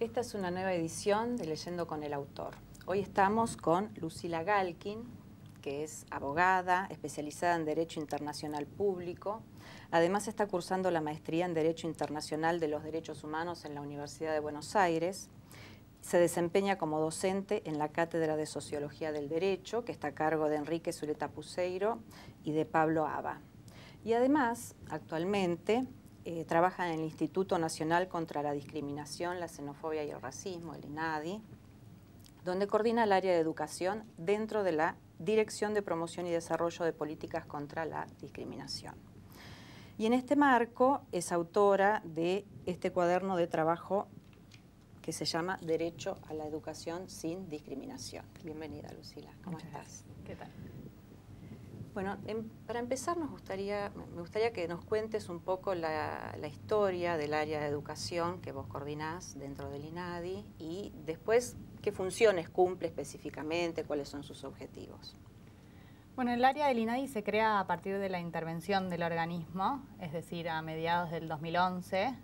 Esta es una nueva edición de Leyendo con el Autor. Hoy estamos con Lucila Galkin, que es abogada, especializada en Derecho Internacional Público. Además está cursando la maestría en Derecho Internacional de los Derechos Humanos en la Universidad de Buenos Aires. Se desempeña como docente en la Cátedra de Sociología del Derecho, que está a cargo de Enrique Zuleta Puceiro y de Pablo Aba. Y además, actualmente, trabaja en el Instituto Nacional contra la Discriminación, la Xenofobia y el Racismo, el INADI, donde coordina el área de educación dentro de la Dirección de Promoción y Desarrollo de Políticas contra la Discriminación. Y en este marco es autora de este cuaderno de trabajo que se llama Derecho a la Educación sin Discriminación. Bienvenida, Lucila. ¿Cómo estás? ¿Qué tal? Bueno, para empezar me gustaría que nos cuentes un poco la historia del área de educación que vos coordinás dentro del INADI y después qué funciones cumple específicamente, cuáles son sus objetivos. Bueno, el área del INADI se crea a partir de la intervención del organismo, es decir, a mediados del 2011.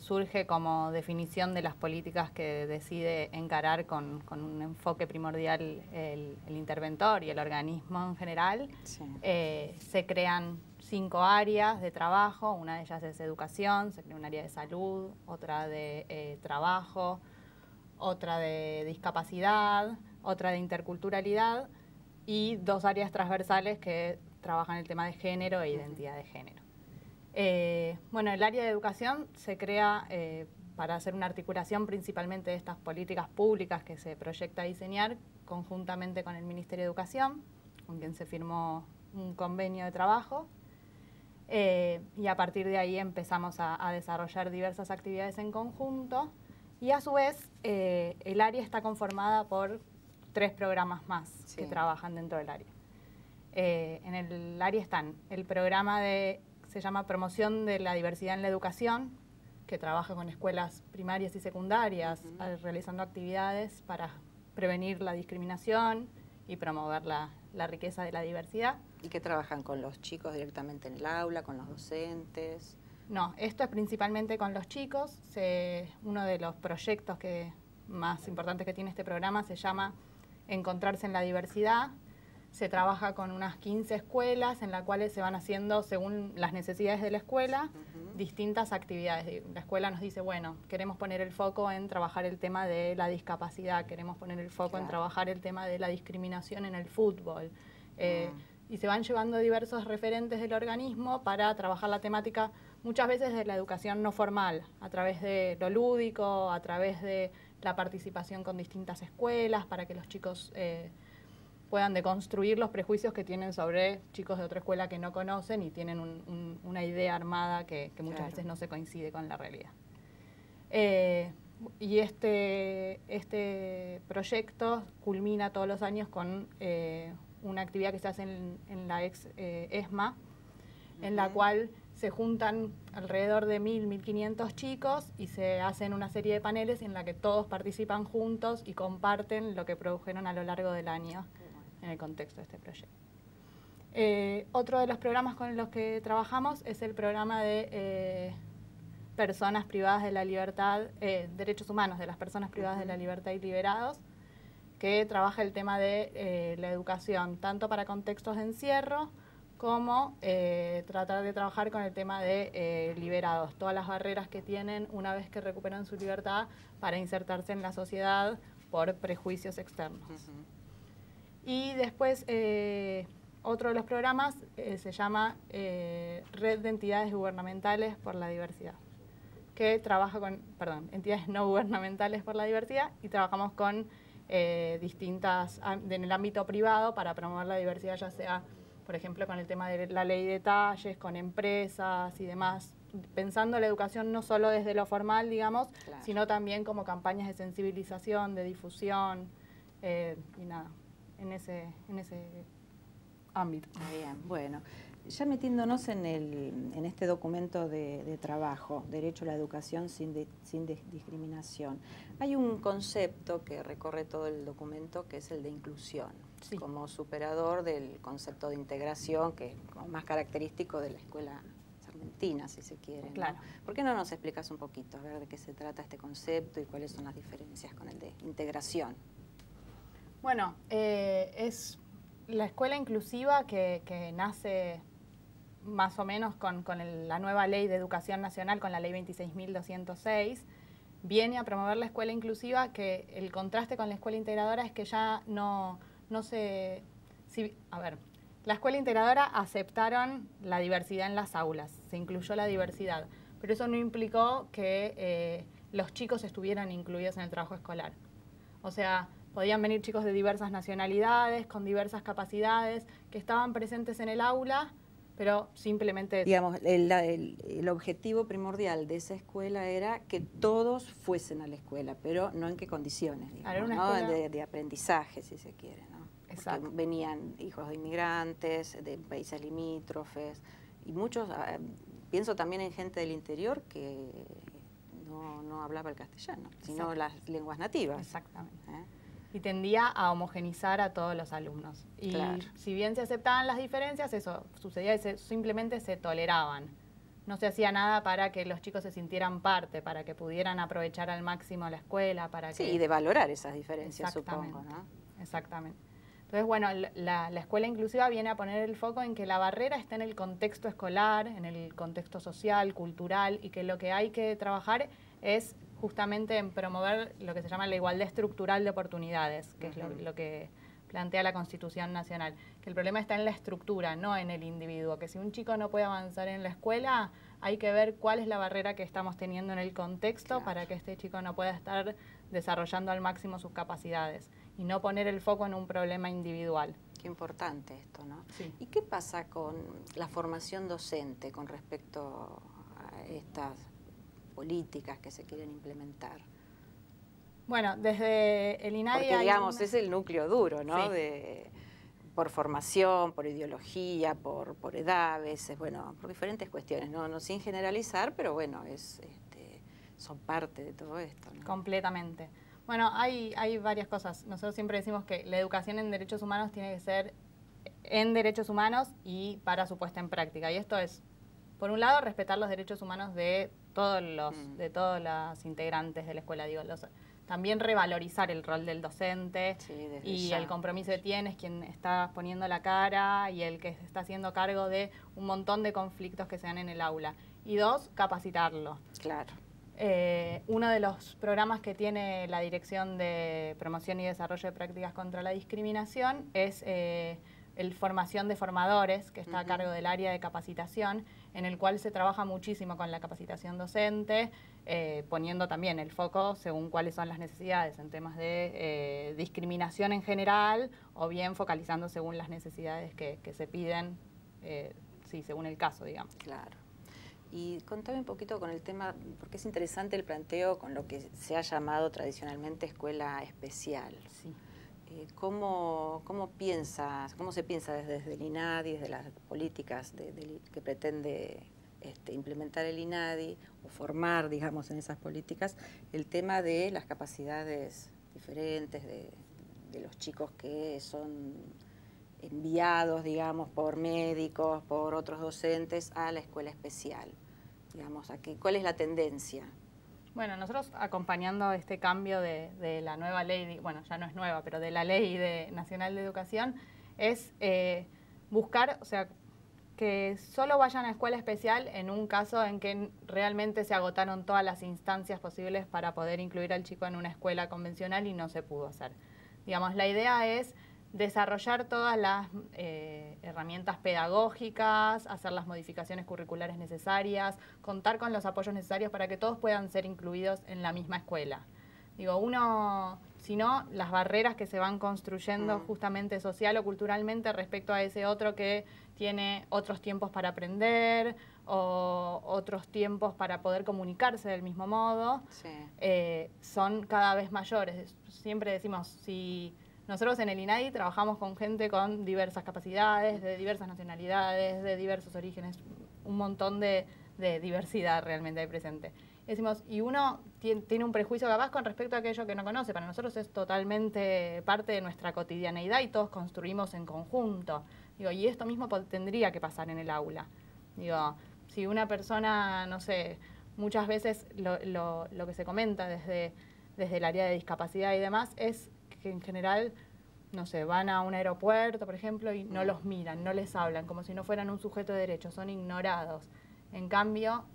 Surge como definición de las políticas que decide encarar con un enfoque primordial el interventor y el organismo en general. Sí. Se crean 5 áreas de trabajo, una de ellas es educación, se crea un área de salud, otra de trabajo, otra de discapacidad, otra de interculturalidad y 2 áreas transversales que trabajan el tema de género e identidad de género. Bueno, el área de educación se crea para hacer una articulación principalmente de estas políticas públicas que se proyecta diseñar conjuntamente con el Ministerio de Educación, con quien se firmó un convenio de trabajo. Y a partir de ahí empezamos a desarrollar diversas actividades en conjunto y a su vez el área está conformada por 3 programas más que trabajan dentro del área. En el área están el programa se llama Promoción de la Diversidad en la Educación, que trabaja con escuelas primarias y secundarias, realizando actividades para prevenir la discriminación y promover la riqueza de la diversidad. ¿Y qué trabajan con los chicos directamente en el aula, con los docentes? No, esto es principalmente con los chicos. Uno de los proyectos más importantes que tiene este programa se llama Encontrarse en la Diversidad. Se trabaja con unas 15 escuelas en las cuales se van haciendo, según las necesidades de la escuela, distintas actividades. La escuela nos dice, bueno, queremos poner el foco en trabajar el tema de la discapacidad, queremos poner el foco en trabajar el tema de la discriminación en el fútbol. Y se van llevando diversos referentes del organismo para trabajar la temática, muchas veces de la educación no formal, a través de lo lúdico, a través de la participación con distintas escuelas, para que los chicos puedan deconstruir los prejuicios que tienen sobre chicos de otra escuela que no conocen y tienen una idea armada que muchas veces no se coincide con la realidad. Y este proyecto culmina todos los años con una actividad que se hace en la ex ESMA, en la cual se juntan alrededor de 1.500 chicos y se hacen una serie de paneles en la que todos participan juntos y comparten lo que produjeron a lo largo del año en el contexto de este proyecto. Otro de los programas con los que trabajamos es el programa de personas privadas de la libertad, derechos humanos de las personas privadas de la libertad y liberados, que trabaja el tema de la educación, tanto para contextos de encierro como tratar de trabajar con el tema de liberados, todas las barreras que tienen una vez que recuperan su libertad para insertarse en la sociedad por prejuicios externos. Y después otro de los programas se llama Red de Entidades Gubernamentales por la Diversidad, que trabaja con, entidades no gubernamentales por la diversidad, y trabajamos con distintas, en el ámbito privado para promover la diversidad, ya sea, por ejemplo, con el tema de la ley de talles, con empresas y demás, pensando la educación no solo desde lo formal, digamos, sino también como campañas de sensibilización, de difusión, y nada, en ese ámbito. Bien, bueno, ya metiéndonos en este documento de trabajo, Derecho a la Educación sin Discriminación, hay un concepto que recorre todo el documento que es el de inclusión, como superador del concepto de integración, que es como más característico de la escuela argentina, si se quiere, ¿no? Claro. ¿Por qué no nos explicas un poquito, a ver, de qué se trata este concepto y cuáles son las diferencias con el de integración? Bueno, es la escuela inclusiva que nace más o menos con la nueva ley de educación nacional, con la ley 26.206, viene a promover la escuela inclusiva, que el contraste con la escuela integradora es que ya no se... a ver, la escuela integradora aceptaron la diversidad en las aulas, se incluyó la diversidad, pero eso no implicó que los chicos estuvieran incluidos en el trabajo escolar. O sea, podían venir chicos de diversas nacionalidades, con diversas capacidades, que estaban presentes en el aula, pero simplemente... Digamos, el objetivo primordial de esa escuela era que todos fuesen a la escuela, pero no en qué condiciones, digamos, ¿no? De aprendizaje, si se quiere, ¿no? Exacto. Porque venían hijos de inmigrantes, de países limítrofes, y muchos, pienso también en gente del interior que no hablaba el castellano, sino las lenguas nativas. Exactamente. Y tendía a homogenizar a todos los alumnos. Y claro, si bien se aceptaban las diferencias, eso sucedía y simplemente se toleraban. No se hacía nada para que los chicos se sintieran parte, para que pudieran aprovechar al máximo la escuela, para que... Sí, y de valorar esas diferencias, supongo, ¿no? Exactamente. Entonces, bueno, la escuela inclusiva viene a poner el foco en que la barrera está en el contexto escolar, en el contexto social, cultural, y que lo que hay que trabajar es justamente en promover lo que se llama la igualdad estructural de oportunidades, que es lo que plantea la Constitución Nacional. Que el problema está en la estructura, no en el individuo. Que si un chico no puede avanzar en la escuela, hay que ver cuál es la barrera que estamos teniendo en el contexto para que este chico no pueda estar desarrollando al máximo sus capacidades y no poner el foco en un problema individual. Qué importante esto, ¿no? Sí. ¿Y qué pasa con la formación docente con respecto a estas políticas que se quieren implementar? Bueno, desde el INADI... Porque, digamos, es el núcleo duro, ¿no? Sí. Por formación, por ideología, por edad, a veces, bueno, por diferentes cuestiones, no sin generalizar, pero bueno, son parte de todo esto, ¿no? Completamente. Bueno, hay varias cosas. Nosotros siempre decimos que la educación en derechos humanos tiene que ser en derechos humanos y para su puesta en práctica. Y esto es, por un lado, respetar los derechos humanos de todos los integrantes de la escuela. Digo, también revalorizar el rol del docente, sí, y el compromiso que tiene es quien está poniendo la cara y el que se está haciendo cargo de un montón de conflictos que se dan en el aula. Y dos, capacitarlo. Claro. Uno de los programas que tiene la Dirección de Promoción y Desarrollo de Prácticas contra la Discriminación es el Formación de Formadores, que está a cargo del área de capacitación, en el cual se trabaja muchísimo con la capacitación docente, poniendo también el foco según cuáles son las necesidades en temas de discriminación en general, o bien focalizando según las necesidades que se piden, sí, según el caso, digamos. Claro. Y contame un poquito con el tema, porque es interesante el planteo con lo que se ha llamado tradicionalmente escuela especial. Sí. ¿Cómo se piensa desde el INADI, desde las políticas que pretende implementar el INADI o formar, digamos, en esas políticas, el tema de las capacidades diferentes de los chicos que son enviados, digamos, por médicos, por otros docentes a la escuela especial? Digamos, ¿cuál es la tendencia? Bueno, nosotros acompañando este cambio de la nueva ley, bueno, ya no es nueva, pero de la Ley Nacional de Educación, es buscar, o sea, que solo vayan a escuela especial en un caso en que realmente se agotaron todas las instancias posibles para poder incluir al chico en una escuela convencional y no se pudo hacer. Digamos, la idea es desarrollar todas las herramientas pedagógicas, hacer las modificaciones curriculares necesarias, contar con los apoyos necesarios para que todos puedan ser incluidos en la misma escuela. Digo, si no, las barreras que se van construyendo justamente social o culturalmente respecto a ese otro que tiene otros tiempos para aprender o otros tiempos para poder comunicarse del mismo modo, sí, son cada vez mayores. Siempre decimos, si nosotros en el INADI trabajamos con gente con diversas capacidades, de diversas nacionalidades, de diversos orígenes, un montón de diversidad realmente hay presente. Y decimos, y uno tiene un prejuicio capaz con respecto a aquello que no conoce. Para nosotros es totalmente parte de nuestra cotidianeidad y todos construimos en conjunto. Digo, y esto mismo tendría que pasar en el aula. Digo, si una persona, no sé, muchas veces lo que se comenta desde el área de discapacidad y demás es que en general, no sé, van a un aeropuerto, por ejemplo, y no los miran, no les hablan, como si no fueran un sujeto de derecho, son ignorados. En cambio,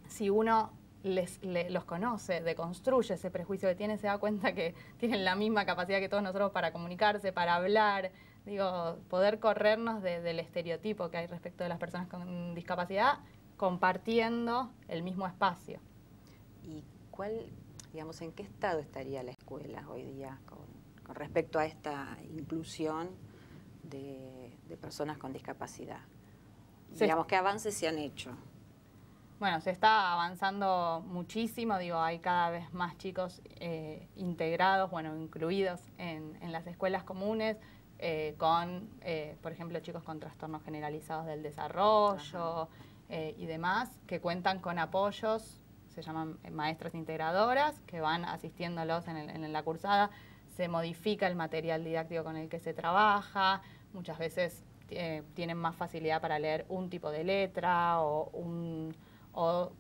si uno los conoce, deconstruye ese prejuicio que tiene, se da cuenta que tienen la misma capacidad que todos nosotros para comunicarse, para hablar, digo, poder corrernos del estereotipo que hay respecto de las personas con discapacidad, compartiendo el mismo espacio. ¿Y digamos, en qué estado estaría la escuela hoy día con respecto a esta inclusión de personas con discapacidad? Digamos, ¿qué avances se han hecho? Bueno, se está avanzando muchísimo, digo, hay cada vez más chicos integrados, bueno, incluidos en las escuelas comunes, por ejemplo, chicos con trastornos generalizados del desarrollo y demás, que cuentan con apoyos, se llaman maestras integradoras, que van asistiéndolos en la cursada, se modifica el material didáctico con el que se trabaja, muchas veces tienen más facilidad para leer un tipo de letra o,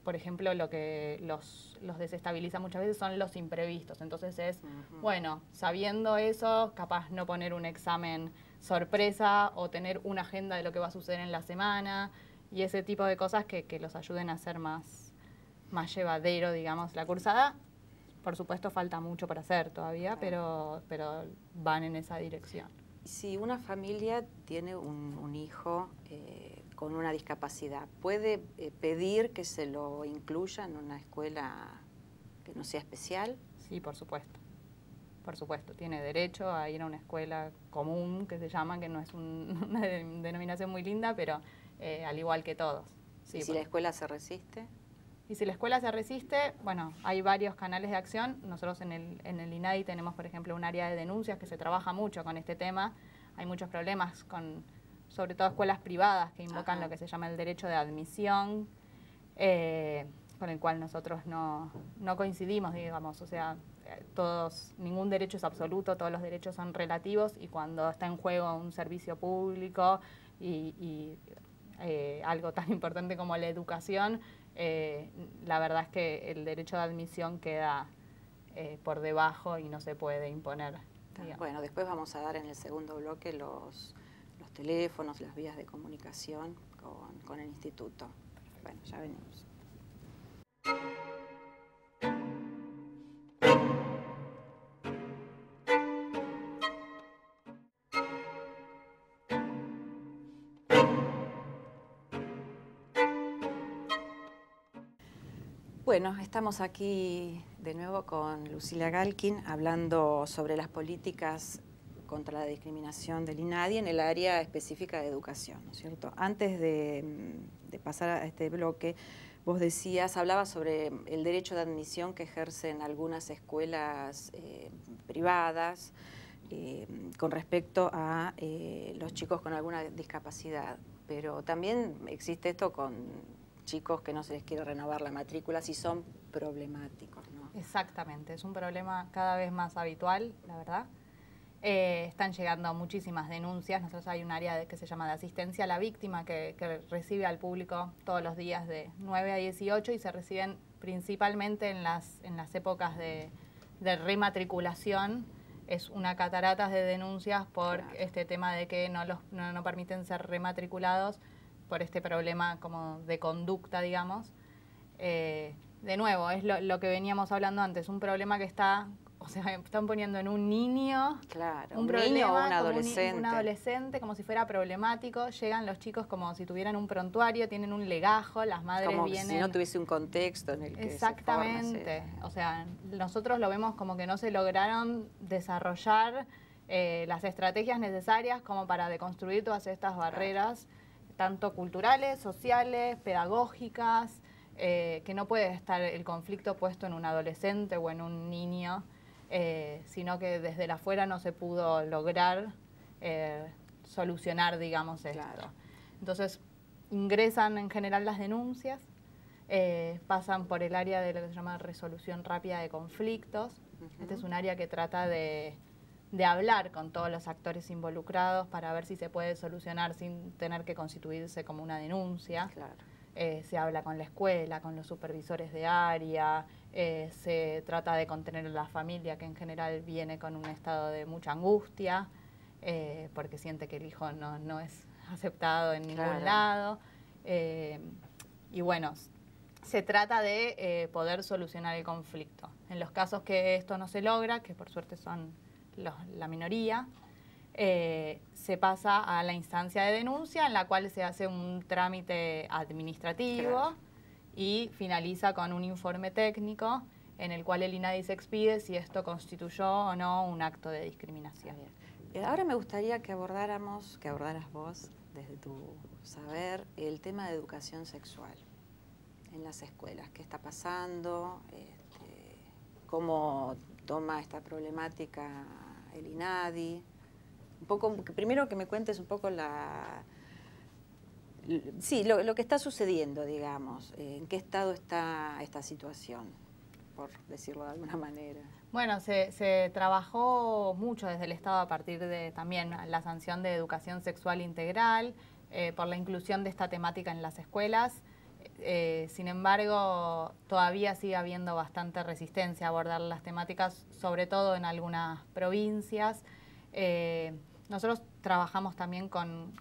por ejemplo, lo que los desestabiliza muchas veces son los imprevistos. Entonces es, bueno, sabiendo eso, capaz no poner un examen sorpresa o tener una agenda de lo que va a suceder en la semana y ese tipo de cosas que los ayuden a hacer más llevadero, digamos, la cursada. Por supuesto, falta mucho para hacer todavía, pero van en esa dirección. Si una familia tiene un hijo con una discapacidad, ¿puede pedir que se lo incluya en una escuela que no sea especial? Sí, por supuesto. Por supuesto, tiene derecho a ir a una escuela común, que se llama, que no es una denominación muy linda, pero al igual que todos. Sí, ¿Y si la escuela se resiste? Y si la escuela se resiste, bueno, hay varios canales de acción. Nosotros en el INADI tenemos, por ejemplo, un área de denuncias que se trabaja mucho con este tema. Hay muchos problemas sobre todo escuelas privadas que invocan lo que se llama el derecho de admisión, con el cual nosotros no coincidimos, digamos. O sea, ningún derecho es absoluto, todos los derechos son relativos y cuando está en juego un servicio público y algo tan importante como la educación, la verdad es que el derecho de admisión queda por debajo y no se puede imponer. Digamos. Bueno, después vamos a dar en el segundo bloque los teléfonos, las vías de comunicación con el instituto. Bueno, ya venimos. Bueno, estamos aquí de nuevo con Lucila Galkin hablando sobre las políticas contra la discriminación del INADI en el área específica de educación, ¿no es cierto? Antes de pasar a este bloque, vos hablabas sobre el derecho de admisión que ejercen algunas escuelas privadas con respecto a los chicos con alguna discapacidad, pero también existe esto con chicos que no se les quiere renovar la matrícula si son problemáticos, ¿no? Exactamente, es un problema cada vez más habitual, la verdad. Están llegando muchísimas denuncias. Nosotros hay un área que se llama de asistencia a la víctima que recibe al público todos los días de 9 a 18 y se reciben principalmente en las épocas de rematriculación. Es una catarata de denuncias por este tema de que no permiten ser rematriculados por este problema como de conducta, digamos. De nuevo, es lo que veníamos hablando antes, un problema que están poniendo en un niño, un niño o un adolescente. Un adolescente, como si fuera problemático. Llegan los chicos como si tuvieran un prontuario, tienen un legajo, las madres como vienen... si no tuviese un contexto en el que Exactamente. Se forma, o sea, nosotros lo vemos como que no se lograron desarrollar las estrategias necesarias como para deconstruir todas estas barreras, tanto culturales, sociales, pedagógicas, que no puede estar el conflicto puesto en un adolescente o en un niño, sino que desde el afuera no se pudo lograr solucionar, digamos, esto. Claro. Entonces, ingresan en general las denuncias, pasan por el área de lo que se llama resolución rápida de conflictos. Este es un área que trata de de hablar con todos los actores involucrados para ver si se puede solucionar sin tener que constituirse como una denuncia. Claro. Se habla con la escuela, con los supervisores de área, se trata de contener a la familia que en general viene con un estado de mucha angustia, porque siente que el hijo no es aceptado en ningún lado. Y bueno, se trata de poder solucionar el conflicto. En los casos que esto no se logra, que por suerte son la minoría, se pasa a la instancia de denuncia, en la cual se hace un trámite administrativo y finaliza con un informe técnico en el cual el INADI se expide si esto constituyó o no un acto de discriminación. Ahora me gustaría que abordaras vos, desde tu saber, el tema de educación sexual en las escuelas. ¿Qué está pasando? ¿Cómo toma esta problemática el INADI? Un poco, primero que me cuentes un poco lo que está sucediendo, digamos, en qué estado está esta situación, por decirlo de alguna manera. Bueno, se trabajó mucho desde el Estado a partir de también la sanción de educación sexual integral, por la inclusión de esta temática en las escuelas. Sin embargo, todavía sigue habiendo bastante resistencia a abordar las temáticas, sobre todo en algunas provincias. Nosotros trabajamos también con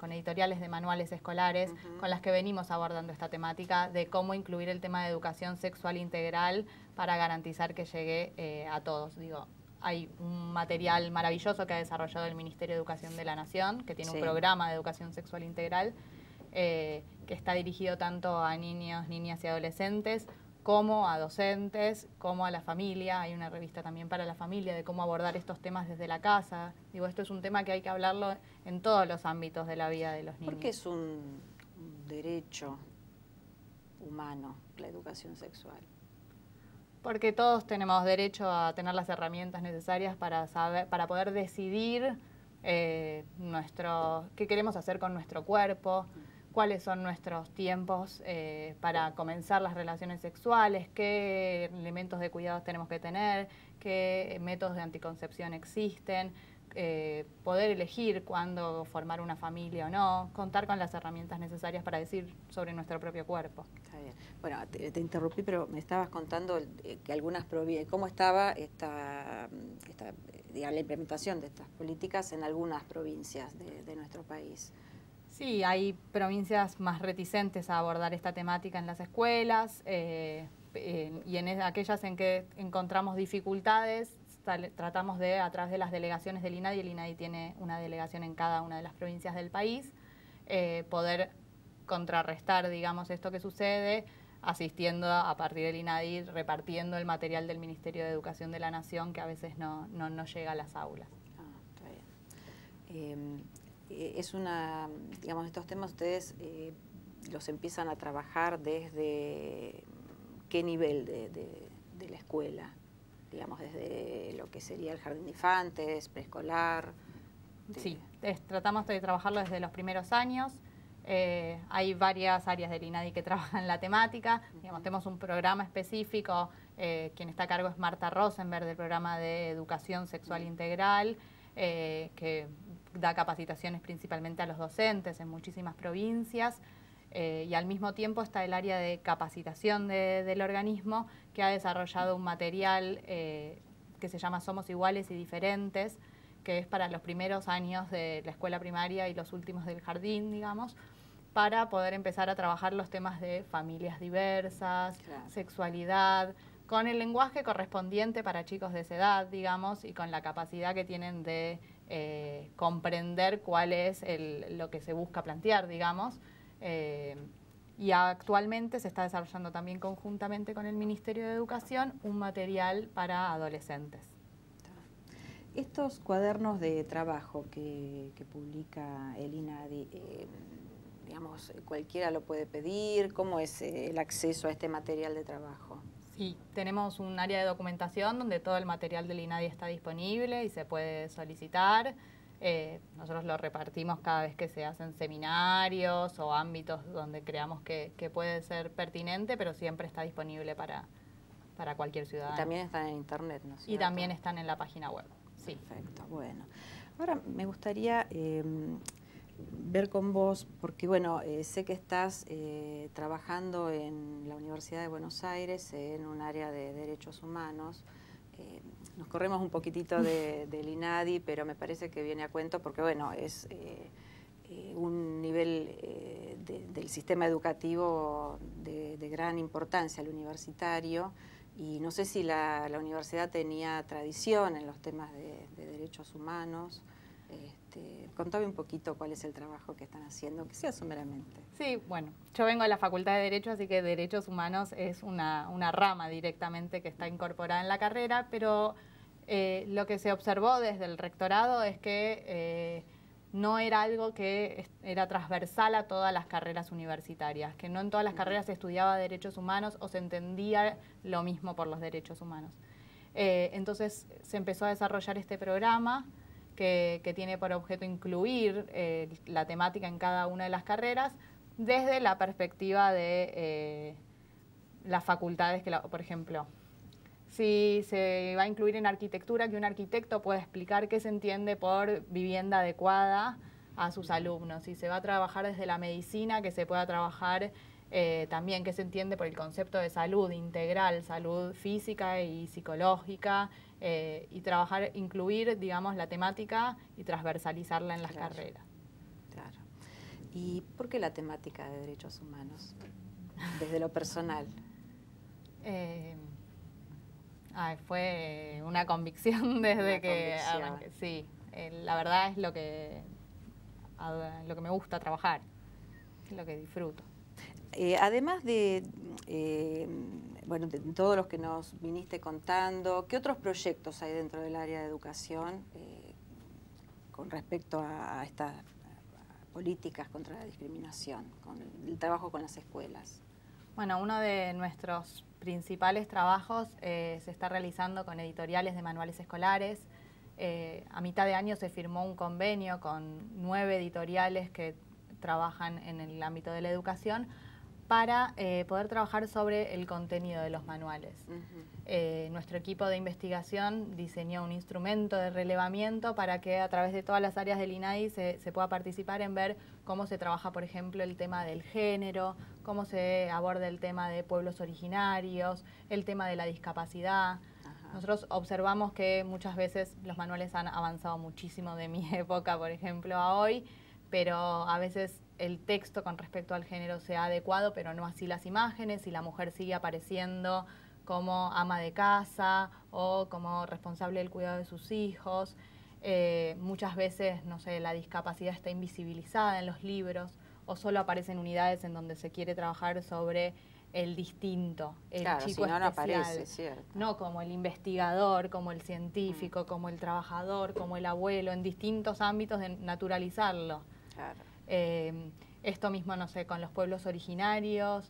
editoriales de manuales escolares con las que venimos abordando esta temática de cómo incluir el tema de educación sexual integral para garantizar que llegue a todos. Digo, hay un material maravilloso que ha desarrollado el Ministerio de Educación de la Nación, que tiene un programa de educación sexual integral, que está dirigido tanto a niños, niñas y adolescentes, como a docentes, como a la familia. Hay una revista también para la familia de cómo abordar estos temas desde la casa. Digo, esto es un tema que hay que hablarlo en todos los ámbitos de la vida de los niños. Porque es un derecho humano la educación sexual. Porque todos tenemos derecho a tener las herramientas necesarias para poder decidir qué queremos hacer con nuestro cuerpo, cuáles son nuestros tiempos para comenzar las relaciones sexuales, qué elementos de cuidados tenemos que tener, qué métodos de anticoncepción existen, poder elegir cuándo formar una familia o no, contar con las herramientas necesarias para decir sobre nuestro propio cuerpo. Está bien. Bueno, te interrumpí, pero me estabas contando que algunas provincias, cómo estaba digamos, la implementación de estas políticas en algunas provincias de nuestro país. Sí, hay provincias más reticentes a abordar esta temática en las escuelas y en aquellas en que encontramos dificultades tratamos de, a través de las delegaciones del INADI, el INADI tiene una delegación en cada una de las provincias del país, poder contrarrestar, digamos, esto que sucede, asistiendo a partir del INADI, repartiendo el material del Ministerio de Educación de la Nación que a veces no llega a las aulas. Está bien. Digamos, estos temas ustedes los empiezan a trabajar desde qué nivel de la escuela, digamos, desde lo que sería el jardín de infantes, preescolar. Sí, tratamos de trabajarlo desde los primeros años. Hay varias áreas del INADI que trabajan la temática. Digamos, tenemos un programa específico, quien está a cargo es Marta Rosenberg, del programa de educación sexual integral, que da capacitaciones principalmente a los docentes en muchísimas provincias, y al mismo tiempo está el área de capacitación del organismo, que ha desarrollado un material que se llama Somos Iguales y Diferentes, que es para los primeros años de la escuela primaria y los últimos del jardín, digamos, para poder empezar a trabajar los temas de familias diversas, sexualidad, con el lenguaje correspondiente para chicos de esa edad, digamos, y con la capacidad que tienen de comprender cuál es lo que se busca plantear, digamos. Y actualmente se está desarrollando también conjuntamente con el Ministerio de Educación un material para adolescentes. Estos cuadernos de trabajo que publica el INADI, digamos, cualquiera lo puede pedir. ¿Cómo es el acceso a este material de trabajo? Sí, tenemos un área de documentación donde todo el material del INADI está disponible y se puede solicitar. Nosotros lo repartimos cada vez que se hacen seminarios o ámbitos donde creamos que puede ser pertinente, pero siempre está disponible para cualquier ciudadano. Y también están en internet, ¿no es cierto? Y también están en la página web. Sí. Perfecto, bueno. Ahora me gustaría ver con vos, porque bueno, sé que estás trabajando en la Universidad de Buenos Aires en un área de derechos humanos. Nos corremos un poquitito del INADI, pero me parece que viene a cuento porque bueno, es un nivel del sistema educativo de gran importancia, el universitario, y no sé si la universidad tenía tradición en los temas de derechos humanos. Contame un poquito cuál es el trabajo que están haciendo, que sea someramente. Sí, bueno, yo vengo de la Facultad de Derecho, así que Derechos Humanos es una rama directamente que está incorporada en la carrera, pero lo que se observó desde el rectorado es que no era algo que era transversal a todas las carreras universitarias, que no en todas las carreras se estudiaba derechos humanos o se entendía lo mismo por los derechos humanos. Entonces se empezó a desarrollar este programa que tiene por objeto incluir la temática en cada una de las carreras desde la perspectiva de las facultades, por ejemplo, si se va a incluir en arquitectura, que un arquitecto pueda explicar qué se entiende por vivienda adecuada a sus alumnos. Si se va a trabajar desde la medicina, que se pueda trabajar también qué se entiende por el concepto de salud integral, salud física y psicológica, y trabajar, incluir, digamos, la temática y transversalizarla en las carreras. Claro. ¿Y por qué la temática de derechos humanos? Desde lo personal. Fue una convicción desde que arranqué. Sí, la verdad es lo que me gusta trabajar, es lo que disfruto. Además de, bueno, de todos los que nos viniste contando, ¿qué otros proyectos hay dentro del área de educación con respecto a estas políticas contra la discriminación, con el trabajo con las escuelas? Bueno, uno de nuestros principales trabajos se está realizando con editoriales de manuales escolares. A mitad de año se firmó un convenio con 9 editoriales que trabajan en el ámbito de la educación para poder trabajar sobre el contenido de los manuales. Nuestro equipo de investigación diseñó un instrumento de relevamiento para que a través de todas las áreas del INADI se pueda participar en ver cómo se trabaja, por ejemplo, el tema del género, cómo se aborda el tema de pueblos originarios, el tema de la discapacidad. Nosotros observamos que muchas veces los manuales han avanzado muchísimo de mi época, por ejemplo, a hoy, pero a veces el texto con respecto al género se ha adecuado, pero no así las imágenes, y la mujer sigue apareciendo como ama de casa o como responsable del cuidado de sus hijos. Muchas veces, no sé, la discapacidad está invisibilizada en los libros o solo aparecen unidades en donde se quiere trabajar sobre el distinto, el chico especial, no aparece, ¿cierto? No como el investigador, como el científico, como el trabajador, como el abuelo, en distintos ámbitos de naturalizarlo. Claro. Esto mismo, no sé, con los pueblos originarios,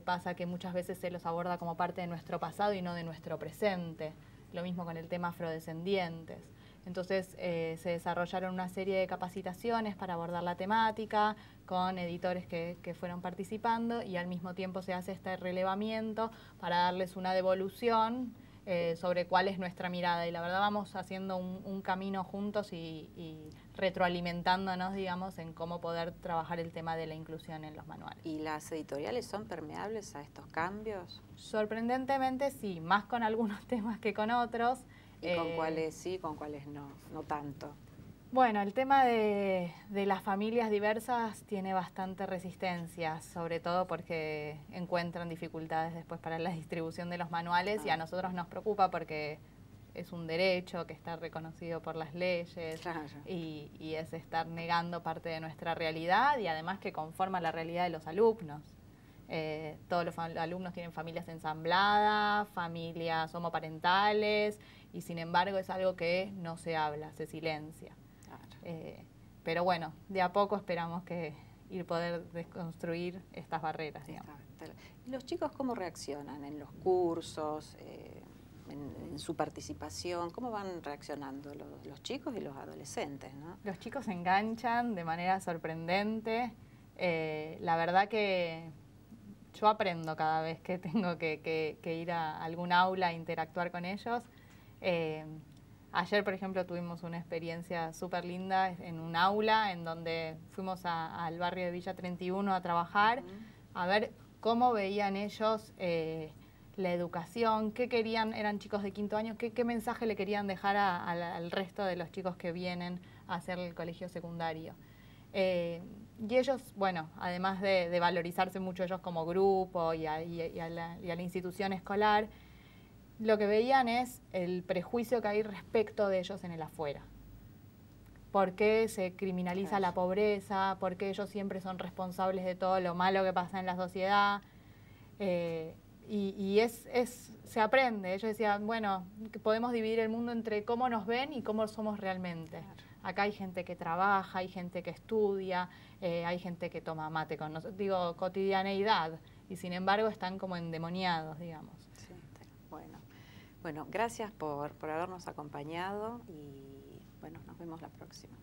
pasa que muchas veces se los aborda como parte de nuestro pasado y no de nuestro presente. Lo mismo con el tema afrodescendientes. Entonces se desarrollaron una serie de capacitaciones para abordar la temática con editores que fueron participando, y al mismo tiempo se hace este relevamiento para darles una devolución sobre cuál es nuestra mirada. Y la verdad vamos haciendo un camino juntos y retroalimentándonos, digamos, en cómo poder trabajar el tema de la inclusión en los manuales. ¿Y las editoriales son permeables a estos cambios? Sorprendentemente sí, más con algunos temas que con otros. ¿Y con cuáles sí, con cuáles no tanto? Bueno, el tema de las familias diversas tiene bastante resistencia, sobre todo porque encuentran dificultades después para la distribución de los manuales, y a nosotros nos preocupa porque es un derecho que está reconocido por las leyes. Claro. y es estar negando parte de nuestra realidad, y además que conforma la realidad de los alumnos. Todos los alumnos tienen familias ensambladas, familias homoparentales, y sin embargo es algo que no se habla, se silencia. Claro. Pero bueno, de a poco esperamos que poder desconstruir estas barreras, digamos. ¿Y los chicos cómo reaccionan en los cursos, en su participación? ¿Cómo van reaccionando los chicos y los adolescentes, ¿no? Los chicos se enganchan de manera sorprendente. La verdad que yo aprendo cada vez que tengo que ir a algún aula a interactuar con ellos. Ayer, por ejemplo, tuvimos una experiencia súper linda en un aula en donde fuimos al barrio de Villa 31 a trabajar, a ver cómo veían ellos la educación, qué querían, eran chicos de quinto año, qué mensaje le querían dejar al resto de los chicos que vienen a hacer el colegio secundario. Y ellos, bueno, además de valorizarse mucho ellos como grupo y a la institución escolar, lo que veían es el prejuicio que hay respecto de ellos en el afuera. ¿Por qué se criminaliza la pobreza? ¿Por qué ellos siempre son responsables de todo lo malo que pasa en la sociedad? Se aprende. Ellos decían, bueno, que podemos dividir el mundo entre cómo nos ven y cómo somos realmente. Claro. Acá hay gente que trabaja, hay gente que estudia, hay gente que toma mate con nosotros, digo, cotidianeidad, y sin embargo están como endemoniados, digamos. Sí, bueno, gracias por habernos acompañado y bueno, nos vemos la próxima.